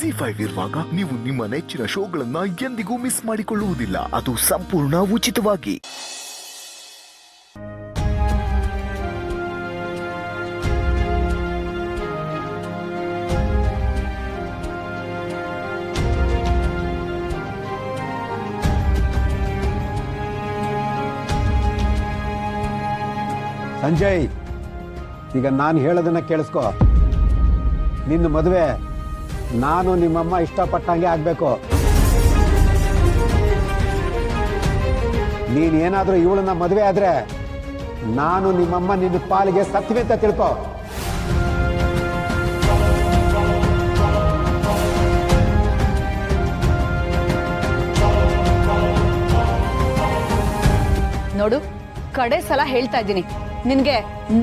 ZEE5 ಇರುವಾಗ ನೀವು ನಿಮ್ಮ ನೆಚ್ಚಿನ ಶೋಗಳನ್ನ ಎಂದಿಗೂ ಮಿಸ್ ಮಾಡಿಕೊಳ್ಳುವುದಿಲ್ಲ. ಅದು ಸಂಪೂರ್ಣ ಉಚಿತವಾಗಿ. ಸಂಜಯ್, ಈಗ ನಾನು ಹೇಳೋದನ್ನ ಕೇಳಿಸ್ಕೊ. ನಿನ್ನ ಮದುವೆ ನಾನು ನಿಮ್ಮಮ್ಮ ಇಷ್ಟಪಟ್ಟಂಗೆ ಆಗಬೇಕು. ನೀನೇನಾದರೂ ಇವಳನ್ನ ಮದುವೆ ಆದ್ರೆ ನಾನು ನಿಮ್ಮಮ್ಮ ನಿನ್ನ ಪಾಲಿಗೆ ಸತ್ವೆ ಅಂತ ತಿಳ್ಕೊ. ನೋಡು, ಕಡೆ ಸಲ ಹೇಳ್ತಾ ಇದ್ದೀನಿ, ನಿನ್ಗೆ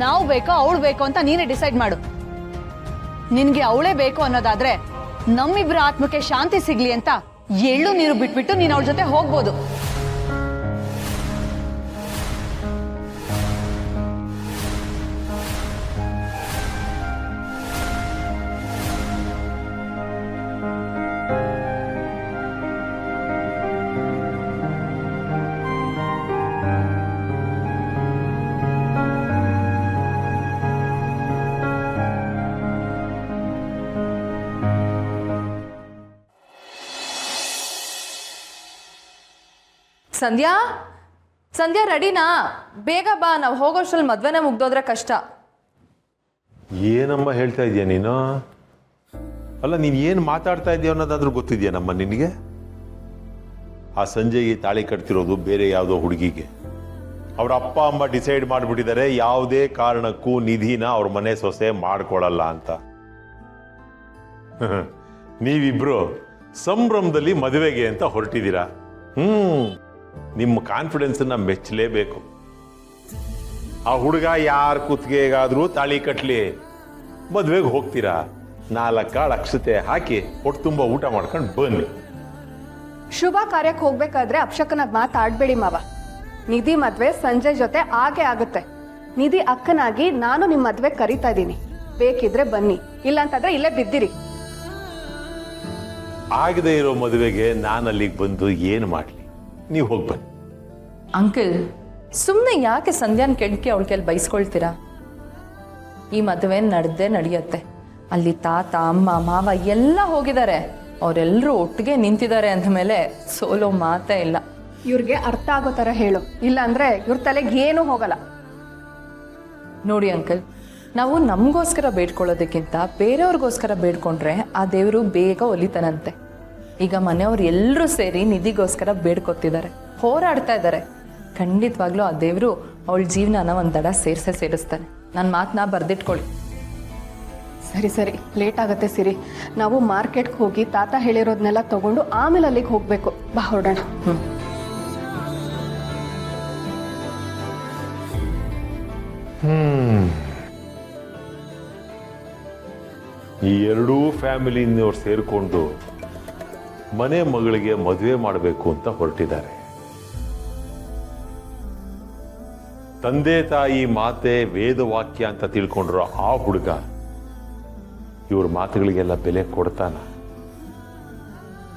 ನಾವು ಬೇಕೋ ಅವಳು ಬೇಕೋ ಅಂತ ನೀನೇ ಡಿಸೈಡ್ ಮಾಡು. ನಿನ್ಗೆ ಅವಳೇ ಬೇಕು ಅನ್ನೋದಾದ್ರೆ ನಮ್ಮಿಬ್ರ ಆತ್ಮಕ್ಕೆ ಶಾಂತಿ ಸಿಗ್ಲಿ ಅಂತ ಎಳ್ಳು ನೀರು ಬಿಟ್ಬಿಟ್ಟು ನೀನ್ ಅವಳ ಜೊತೆ ಹೋಗ್ಬೋದು. ಸಂಧ್ಯಾ, ಸಂಧ್ಯಾ ರೆಡಿನಾ? ಬೇಗ ಬಾ, ನಾವು ಹೋಗೋಷ್ಟ್ರಲ್ಲಿ ಮದ್ವೆನೇ ಮುಗ್ದೋದ್ರೆ ಕಷ್ಟ. ಏನಮ್ಮ ಹೇಳ್ತಾ ಇದೀಯ ನೀನು? ಅಲ್ಲ, ನೀನು ಏನು ಮಾತಾಡ್ತಾ ಇದೀಯ ಅನ್ನೋದಾದ್ರೂ ಗೊತ್ತಿದೆಯಾ ನಮ್ಮ ನಿನಗೆ? ಆ ಸಂಜೆಗೆ ತಾಳಿ ಕಟ್ತಿರೋದು ಬೇರೆ ಯಾವುದೋ ಹುಡುಗಿಗೆ. ಅವ್ರ ಅಪ್ಪ ಅಮ್ಮ ಡಿಸೈಡ್ ಮಾಡಿಬಿಟ್ಟಿದ್ದಾರೆ ಯಾವುದೇ ಕಾರಣಕ್ಕೂ ನಿಧಿನ ಅವ್ರ ಮನೆ ಸೊಸೆ ಮಾಡ್ಕೊಳಲ್ಲ ಅಂತ. ನೀವಿಬ್ರು ಸಂಭ್ರಮದಲ್ಲಿ ಮದುವೆಗೆ ಅಂತ ಹೊರಟಿದ್ದೀರಾ. ನಿಮ್ಮ ಕಾನ್ಫಿಡೆನ್ಸನ್ನ ಮೆಚ್ಚಲೇಬೇಕು. ಆ ಹುಡುಗ ಯಾರ ಕುತ್ತಿಗೆಗಾದ್ರೂ ತಾಳಿ ಕಟ್ಲಿ, ಮದುವೆಗೆ ಹೋಗ್ತೀರಾ, 4 ಕಾಳು ಅಕ್ಷತೆ ಹಾಕಿ ಹೊಟ್ಟೆ ತುಂಬ ಊಟ ಮಾಡ್ಕೊಂಡು ಬನ್ನಿ. ಶುಭ ಕಾರ್ಯಕ್ಕೆ ಹೋಗ್ಬೇಕಾದ್ರೆ ಅಪ್ಶಕನಾಗಿ ಮಾತಾಡ್ಬೇಡಿ ಮಾವ. ನಿಧಿ ಮದ್ವೆ ಸಂಜಯ್ ಜೊತೆ ಆಗೇ ಆಗುತ್ತೆ. ನಿಧಿ ಅಕ್ಕನಾಗಿ ನಾನು ನಿಮ್ಮ ಮದ್ವೆ ಕರೀತಾ ಇದ್ದೀನಿ. ಬೇಕಿದ್ರೆ ಬನ್ನಿ, ಇಲ್ಲ ಅಂತಂದ್ರೆ ಇಲ್ಲೇ ಬಿದ್ದಿರಿ. ಆಗದೆ ಇರೋ ಮದುವೆಗೆ ನಾನು ಅಲ್ಲಿಗೆ ಬಂದು ಏನು ಮಾಡಲಿ? ನೀವು ಹೋಗಿ ಬನ್ನಿ. ಅಂಕಲ್, ಸುಮ್ಮನೆ ಯಾಕೆ ಸಂಧ್ಯಾನ್ ಕೆಡ್ಕಿ ಅವಳ ಕೈಲಿ ಬೈಸ್ಕೊಳ್ತೀರಾ? ಈ ಮದುವೆ ನಡೆಯುತ್ತೆ. ಅಲ್ಲಿ ತಾತ, ಅಮ್ಮ, ಮಾವ ಎಲ್ಲ ಹೋಗಿದ್ದಾರೆ. ಅವರೆಲ್ಲರೂ ಒಟ್ಟಿಗೆ ನಿಂತಿದ್ದಾರೆ ಅಂದ ಮೇಲೆ ಸೋಲೋ ಮಾತೇ ಇಲ್ಲ. ಇವ್ರಿಗೆ ಅರ್ಥ ಆಗೋ ಥರ ಹೇಳು, ಇಲ್ಲ ಅಂದ್ರೆ ಇವ್ರ ತಲೆಗೆ ಏನೂ ಹೋಗಲ್ಲ. ನೋಡಿ ಅಂಕಲ್, ನಾವು ನಮಗೋಸ್ಕರ ಬೇಡ್ಕೊಳ್ಳೋದಕ್ಕಿಂತ ಬೇರೆಯವ್ರಿಗೋಸ್ಕರ ಬೇಡ್ಕೊಂಡ್ರೆ ಆ ದೇವರು ಬೇಗ ಒಲಿತಾನಂತೆ. ಈಗ ಮನೆಯವ್ರು ಎಲ್ಲರೂ ಸೇರಿ ನಿಧಿಗೋಸ್ಕರ ಬೇಡ್ಕೊತಿದ್ದಾರೆ, ಹೋರಾಡ್ತಾ ಇದ್ದಾರೆ. ಖಂಡಿತವಾಗ್ಲೂ ಆ ದೇವರು ಅವಳ ಜೀವನನ ಒಂದು ದಡ ಸೇರಿಸ್ತಾನೆ. ನನ್ನ ಮಾತನ್ನ ಬರ್ದಿಟ್ಕೊಳ್ಳಿ. ಸರಿ ಸರಿ, ಲೇಟ್ ಆಗುತ್ತೆ ಸಿರಿ. ನಾವು ಮಾರ್ಕೆಟ್ಗೆ ಹೋಗಿ ತಾತ ಹೇಳಿರೋದನ್ನೆಲ್ಲ ತಗೊಂಡು ಆಮೇಲೆ ಅಲ್ಲಿಗೆ ಹೋಗ್ಬೇಕು. ಬಾ ಹೊರಡೋಣ. ಈ ಎರಡೂ ಫ್ಯಾಮಿಲಿನವ್ರು ಸೇರಿಕೊಂಡು ಮನೆ ಮಗಳಿಗೆ ಮದುವೆ ಮಾಡಬೇಕು ಅಂತ ಹೊರಟಿದ್ದಾರೆ. ತಂದೆ ತಾಯಿ ಮಾತೆ ವೇದವಾಕ್ಯ ಅಂತ ತಿಳ್ಕೊಂಡ್ರು ಆ ಹುಡುಗ ಇವ್ರ ಮಾತುಗಳಿಗೆಲ್ಲ ಬೆಲೆ ಕೊಡ್ತಾನ?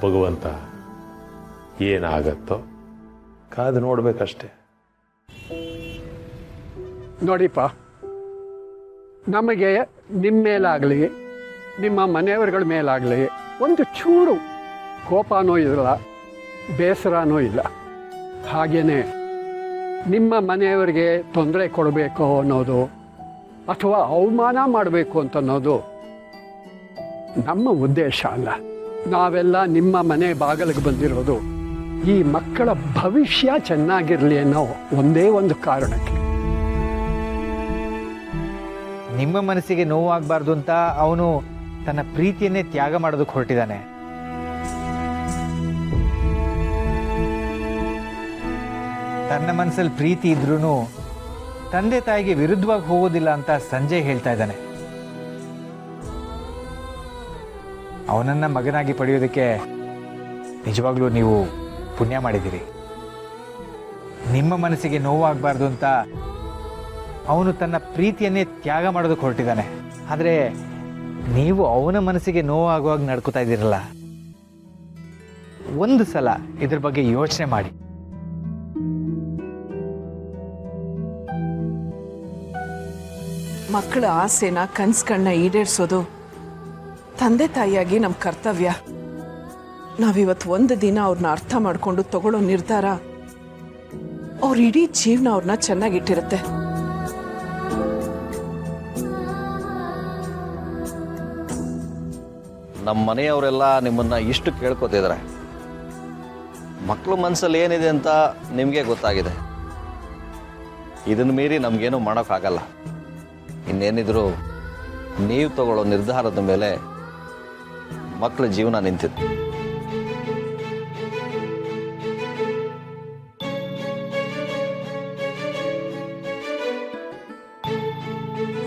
ಭಗವಂತ ಏನಾಗತ್ತೋ ಕಾದು ನೋಡ್ಬೇಕಷ್ಟೆ. ನೋಡಿಪ್ಪ, ನಮಗೆ ನಿಮ್ಮ ಮೇಲಾಗಲಿ ನಿಮ್ಮ ಮನೆಯವರುಗಳ ಮೇಲಾಗಲಿ ಒಂದು ಚೂರು ಕೋಪನೂ ಇಲ್ಲ, ಬೇಸರನೂ ಇಲ್ಲ. ಹಾಗೆಯೇ ನಿಮ್ಮ ಮನೆಯವರಿಗೆ ತೊಂದರೆ ಕೊಡಬೇಕು ಅನ್ನೋದು ಅಥವಾ ಅವಮಾನ ಮಾಡಬೇಕು ಅಂತ ಅನ್ನೋದು ನಮ್ಮ ಉದ್ದೇಶ ಅಲ್ಲ. ನಾವೆಲ್ಲ ನಿಮ್ಮ ಮನೆ ಬಾಗಿಲಿಗೆ ಬಂದಿರೋದು ಈ ಮಕ್ಕಳ ಭವಿಷ್ಯ ಚೆನ್ನಾಗಿರಲಿ ಅನ್ನೋ ಒಂದೇ ಒಂದು ಕಾರಣಕ್ಕೆ. ನಿಮ್ಮ ಮನಸ್ಸಿಗೆ ನೋವಾಗಬಾರ್ದು ಅಂತ ಅವನು ತನ್ನ ಪ್ರೀತಿಯನ್ನೇ ತ್ಯಾಗ ಮಾಡೋದಕ್ಕೆ ಹೊರಟಿದ್ದಾನೆ. ತನ್ನ ಮನಸ್ಸಲ್ಲಿ ಪ್ರೀತಿ ಇದ್ರೂ ತಂದೆ ತಾಯಿಗೆ ವಿರುದ್ಧವಾಗಿ ಹೋಗೋದಿಲ್ಲ ಅಂತ ಸಂಜಯ್ ಹೇಳ್ತಾ ಇದ್ದಾನೆ. ಅವನನ್ನ ಮಗನಾಗಿ ಪಡೆಯೋದಕ್ಕೆ ನಿಜವಾಗ್ಲೂ ನೀವು ಪುಣ್ಯ ಮಾಡಿದ್ದೀರಿ. ನಿಮ್ಮ ಮನಸ್ಸಿಗೆ ನೋವಾಗಬಾರ್ದು ಅಂತ ಅವನು ತನ್ನ ಪ್ರೀತಿಯನ್ನೇ ತ್ಯಾಗ ಮಾಡೋದಕ್ಕೆ ಹೊರಟಿದ್ದಾನೆ. ಆದರೆ ನೀವು ಅವನ ಮನಸ್ಸಿಗೆ ನೋವಾಗುವಾಗ ನಡ್ಕೋತಾ ಇದ್ದೀರಲ್ಲ, ಒಂದು ಸಲ ಇದ್ರ ಬಗ್ಗೆ ಯೋಚನೆ ಮಾಡಿ. ಮಕ್ಕಳ ಆಸೆನ ಕನ್ಸ್ಗಳನ್ನ ಈಡೇರಿಸೋದು ತಂದೆ ತಾಯಿಯಾಗಿ ನಮ್ಮ ಕರ್ತವ್ಯ. ನಾವಿವತ್ತು ಒಂದು ದಿನ ಅವ್ರನ್ನ ಅರ್ಥ ಮಾಡ್ಕೊಂಡು ತಗೊಳ್ಳೋ ನಿರ್ಧಾರ ಅವ್ರ ಇಡೀ ಜೀವನ ಅವ್ರನ್ನ ಚೆನ್ನಾಗಿಟ್ಟಿರುತ್ತೆ. ನಮ್ಮ ಮನೆಯವರೆಲ್ಲ ನಿಮ್ಮನ್ನು ಇಷ್ಟು ಕೇಳ್ಕೊತಿದ್ದಾರೆ. ಮಕ್ಕಳು ಮನಸ್ಸಲ್ಲಿ ಏನಿದೆ ಅಂತ ನಿಮಗೆ ಗೊತ್ತಾಗಿದೆ. ಇದನ್ನು ಮೀರಿ ನಮಗೇನು ಮಾಡೋಕ್ಕಾಗಲ್ಲ. ಇನ್ನೇನಿದ್ರು ನೀವು ತಗೊಳ್ಳೋ ನಿರ್ಧಾರದ ಮೇಲೆ ಮಕ್ಕಳ ಜೀವನ ನಿಂತಿದೆ.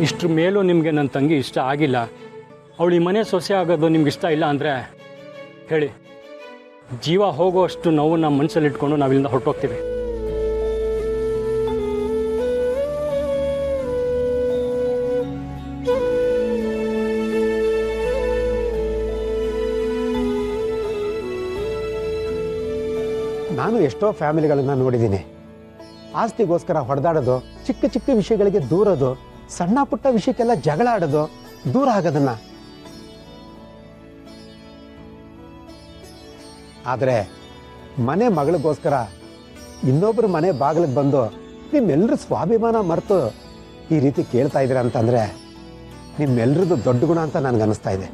ಇಷ್ಟ್ರ ಮೇಲೂ ನಿಮಗೆ ನನ್ನ ತಂಗಿ ಇಷ್ಟ ಆಗಿಲ್ಲ, ಅವಳು ಈ ಮನೆ ಸೊಸೆ ಆಗೋದು ನಿಮ್ಗೆ ಇಷ್ಟ ಇಲ್ಲ ಅಂದರೆ ಹೇಳಿ, ಜೀವ ಹೋಗೋಷ್ಟು ನೋವು ನಮ್ಮ ಮನಸ್ಸಲ್ಲಿ ಇಟ್ಕೊಂಡು ನಾವಿಲ್ಲಿಂದ ಹೊರಟೋಗ್ತೀವಿ. ನಾನು ಎಷ್ಟೋ ಫ್ಯಾಮಿಲಿಗಳನ್ನ ನೋಡಿದ್ದೀನಿ. ಆಸ್ತಿಗೋಸ್ಕರ ಹೊಡೆದಾಡೋದು, ಚಿಕ್ಕ ಚಿಕ್ಕ ವಿಷಯಗಳಿಗೆ ದೂರೋದು, ಸಣ್ಣ ಪುಟ್ಟ ವಿಷಯಕ್ಕೆಲ್ಲ ಜಗಳ ಆಡೋದು, ದೂರ ಆಗೋದನ್ನ. ಆದರೆ ಮನೆ ಮಗಳಿಗೋಸ್ಕರ ಇನ್ನೊಬ್ಬರು ಮನೆ ಬಾಗಿಲಿಗೆ ಬಂದು ನಿಮ್ಮೆಲ್ಲರೂ ಸ್ವಾಭಿಮಾನ ಮರೆತು ಈ ರೀತಿ ಕೇಳ್ತಾ ಇದ್ದೀರಾ ಅಂತಂದರೆ ನಿಮ್ಮೆಲ್ಲರದ್ದು ದೊಡ್ಡ ಗುಣ ಅಂತ ನನಗನ್ನಿಸ್ತಾ ಇದೆ.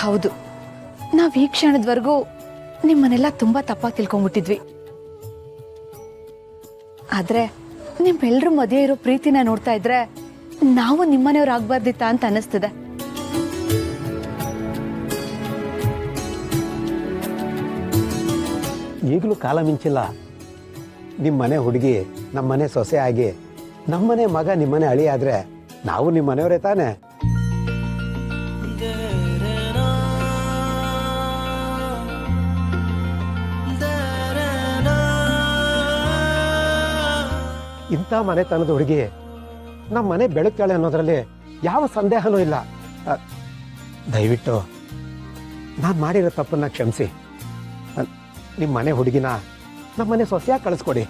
ಹೌದು, ನಾವು ಈ ಕ್ಷಣದವರೆಗೂ ನಿಮ್ಮನ್ನೆಲ್ಲ ತುಂಬಾ ತಪ್ಪಾಗಿ ತಿಳ್ಕೊಂಡ್ಬಿಟ್ಟಿದ್ವಿ. ಆದ್ರೆ ನಿಮ್ಮೆಲ್ಲರೂ ಮದುವೆ ಇರೋ ಪ್ರೀತಿನ ನೋಡ್ತಾ ಇದ್ರೆ ನಾವು ನಿಮ್ಮನೆಯವ್ರು ಆಗ್ಬಾರ್ದಿತ್ತ ಅಂತ ಅನಿಸ್ತದೆ. ಈಗಲೂ ಕಾಲ ಮಿಂಚಿಲ್ಲ. ನಿಮ್ಮನೆ ಹುಡುಗಿ ನಮ್ಮನೆ ಸೊಸೆ ಆಗಿ, ನಮ್ಮನೆ ಮಗ ನಿಮ್ಮನೆ ಅಳಿ ಆದ್ರೆ ನಾವು ನಿಮ್ಮನೆಯವರೇ ತಾನೆ. ಇಂಥ ಮನೆತನದ ಹುಡುಗಿ ನಮ್ಮ ಮನೆ ಬೆಳಗ್ತಾಳೆ ಅನ್ನೋದ್ರಲ್ಲಿ ಯಾವ ಸಂದೇಹನೂ ಇಲ್ಲ. ದಯವಿಟ್ಟು ನಾನು ಮಾಡಿರೋ ತಪ್ಪನ್ನ ಕ್ಷಮಿಸಿ ನಿಮ್ಮ ಮನೆ ಹುಡುಗಿನ ನಮ್ಮ ಮನೆ ಸೊಸೆಯಾಗಿ ಕಳಿಸ್ಕೊಡಿ.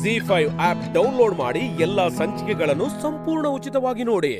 ZEE5 ಆಪ್ ಡೌನ್ಲೋಡ್ ಮಾಡಿ ಎಲ್ಲಾ ಸಂಚಿಕೆಗಳನ್ನು ಸಂಪೂರ್ಣ ಉಚಿತವಾಗಿ ನೋಡಿ.